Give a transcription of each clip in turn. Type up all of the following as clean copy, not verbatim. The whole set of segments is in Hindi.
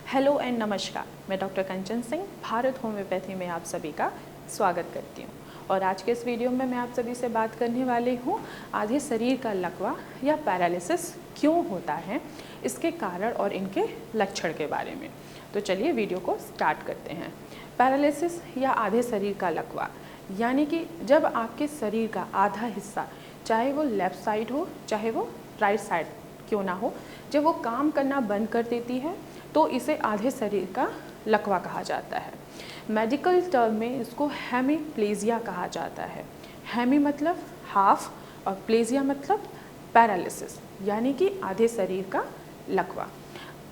हेलो एंड नमस्कार, मैं डॉक्टर कंचन सिंह भारत होम्योपैथी में आप सभी का स्वागत करती हूँ। और आज के इस वीडियो में मैं आप सभी से बात करने वाली हूँ आधे शरीर का लकवा या पैरालिसिस क्यों होता है, इसके कारण और इनके लक्षण के बारे में। तो चलिए वीडियो को स्टार्ट करते हैं। पैरालिसिस या आधे शरीर का लकवा यानी कि जब आपके शरीर का आधा हिस्सा, चाहे वो लेफ़्ट साइड हो चाहे वो राइट साइड क्यों ना हो, जब वो काम करना बंद कर देती है तो इसे आधे शरीर का लकवा कहा जाता है। मेडिकल टर्म में इसको हेमीप्लेजिया कहा जाता है। हेमी मतलब हाफ और प्लेजिया मतलब पैरालिसिस यानी कि आधे शरीर का लकवा।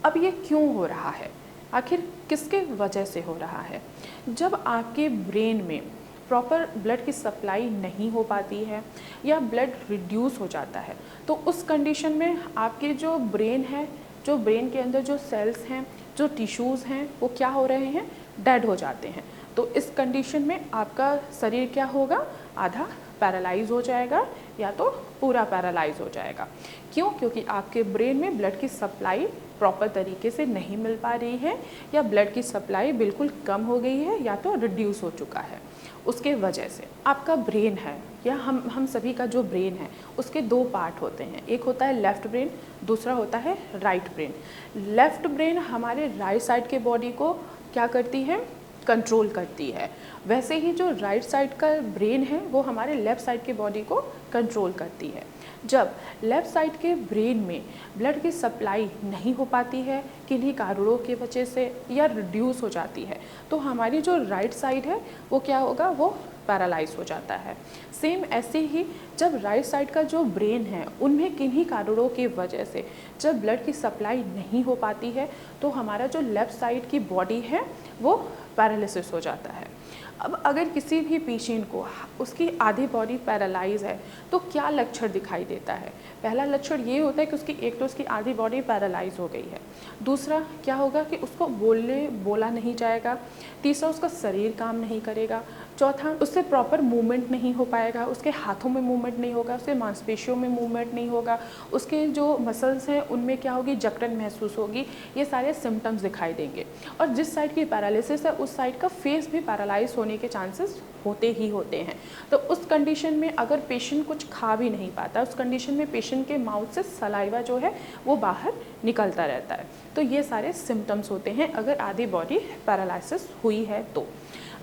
अब ये क्यों हो रहा है, आखिर किसके वजह से हो रहा है? जब आपके ब्रेन में प्रॉपर ब्लड की सप्लाई नहीं हो पाती है या ब्लड रिड्यूस हो जाता है, तो उस कंडीशन में आपके जो ब्रेन है, जो ब्रेन के अंदर जो सेल्स हैं, जो टिश्यूज़ हैं, वो क्या हो रहे हैं, डेड हो जाते हैं। तो इस कंडीशन में आपका शरीर क्या होगा, आधा पैरालाइज हो जाएगा या तो पूरा पैरालाइज हो जाएगा। क्यों? क्योंकि आपके ब्रेन में ब्लड की सप्लाई प्रॉपर तरीके से नहीं मिल पा रही है या ब्लड की सप्लाई बिल्कुल कम हो गई है या तो रिड्यूस हो चुका है। उसके वजह से आपका ब्रेन है या हम सभी का जो ब्रेन है उसके दो पार्ट होते हैं। एक होता है लेफ़्ट ब्रेन, दूसरा होता है राइट ब्रेन। लेफ़्ट ब्रेन हमारे राइट साइड के बॉडी को क्या करती है, कंट्रोल करती है। वैसे ही जो राइट साइड का ब्रेन है वो हमारे लेफ़्ट साइड के बॉडी को कंट्रोल करती है। जब लेफ़्ट साइड के ब्रेन में ब्लड की सप्लाई नहीं हो पाती है किन्हीं कारणों की वजह से या रिड्यूस हो जाती है, तो हमारी जो राइट साइड है वो क्या होगा, वो पैरालाइज हो जाता है। सेम ऐसे ही जब राइट साइड का जो ब्रेन है उनमें किन्हीं कारणों की वजह से जब ब्लड की सप्लाई नहीं हो पाती है तो हमारा जो लेफ़्ट साइड की बॉडी है वो पैरालिसिस हो जाता है। अब अगर किसी भी पेशेंट को उसकी आधी बॉडी पैरालाइज है तो क्या लक्षण दिखाई देता है? पहला लक्षण ये होता है कि उसकी आधी बॉडी पैरालाइज हो गई है। दूसरा क्या होगा कि उसको बोला नहीं जाएगा। तीसरा, उसका शरीर काम नहीं करेगा। चौथा, उससे प्रॉपर मूवमेंट नहीं हो पाएगा, उसके हाथों में मूवमेंट नहीं होगा, उसके मांसपेशियों में मूवमेंट नहीं होगा, उसके जो मसल्स हैं उनमें क्या होगी, जकड़न महसूस होगी। ये सारे सिम्टम्स दिखाई देंगे। और जिस साइड की पैरालिसिस है उस साइड का फेस भी पैरालाइज होने के चांसेस होते ही होते हैं। तो उस कंडीशन में अगर पेशेंट कुछ खा भी नहीं पाता, उस कंडीशन में पेशेंट के माउथ से सलाइवा जो है वो बाहर निकलता रहता है। तो ये सारे सिम्टम्स होते हैं अगर आधी बॉडी पैरालिसिस हुई है तो।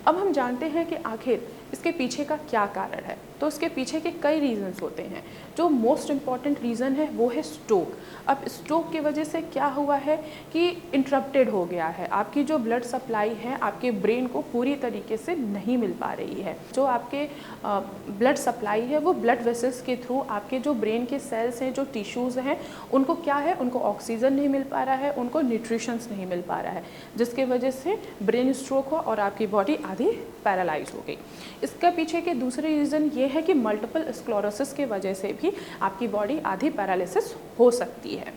अब हम जानते हैं कि आखिर इसके पीछे का क्या कारण है। तो इसके पीछे के कई रीज़न्स होते हैं। जो मोस्ट इम्पॉर्टेंट रीज़न है वो है स्ट्रोक। अब स्ट्रोक की वजह से क्या हुआ है कि इंटरप्टेड हो गया है, आपकी जो ब्लड सप्लाई है आपके ब्रेन को पूरी तरीके से नहीं मिल पा रही है। जो आपके ब्लड सप्लाई है वो ब्लड वेसल्स के थ्रू आपके जो ब्रेन के सेल्स हैं, जो टिश्यूज़ हैं, उनको क्या है, उनको ऑक्सीजन नहीं मिल पा रहा है, उनको न्यूट्रिशंस नहीं मिल पा रहा है, जिसके वजह से ब्रेन स्ट्रोक हुआ और आपकी बॉडी आधी पैरालाइज हो गई। इसके पीछे के दूसरे रीज़न ये है कि मल्टीपल स्क्लेरोसिस के वजह से भी आपकी बॉडी आधी पैरालिसिस हो सकती है।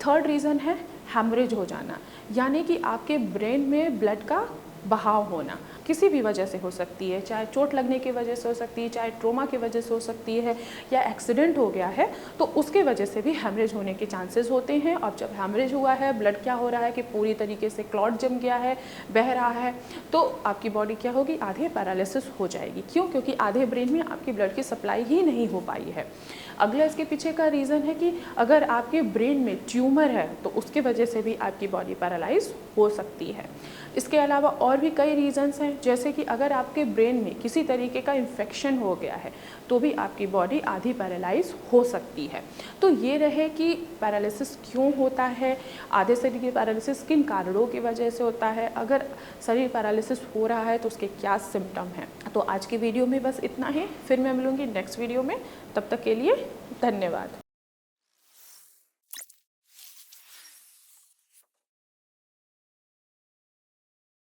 थर्ड रीज़न है हेमरेज हो जाना, यानी कि आपके ब्रेन में ब्लड का बहाव होना। किसी भी वजह से हो सकती है, चाहे चोट लगने की वजह से हो सकती है, चाहे ट्रोमा की वजह से हो सकती है, या एक्सीडेंट हो गया है तो उसके वजह से भी हेमरेज होने के चांसेस होते हैं। और जब हेमरेज हुआ है, ब्लड क्या हो रहा है कि पूरी तरीके से क्लॉट जम गया है, बह रहा है, तो आपकी बॉडी क्या होगी, आधे पैरालिसिस हो जाएगी। क्यों? क्योंकि आधे ब्रेन में आपकी ब्लड की सप्लाई ही नहीं हो पाई है। अगला इसके पीछे का रीज़न है कि अगर आपके ब्रेन में ट्यूमर है तो उसके वजह से भी आपकी बॉडी पैरालाइज हो सकती है। इसके अलावा और भी कई रीज़न्स हैं, जैसे कि अगर आपके ब्रेन में किसी तरीके का इन्फेक्शन हो गया है तो भी आपकी बॉडी आधी पैरालाइज हो सकती है। तो ये रहे कि पैरालिसिस क्यों होता है, आधे शरीर की पैरालिसिस किन कारणों की वजह से होता है, अगर शरीर पैरालिसिस हो रहा है तो उसके क्या सिम्टम हैं। तो आज की वीडियो में बस इतना ही, फिर मैं मिलूँगी नेक्स्ट वीडियो में। तब तक के लिए धन्यवाद।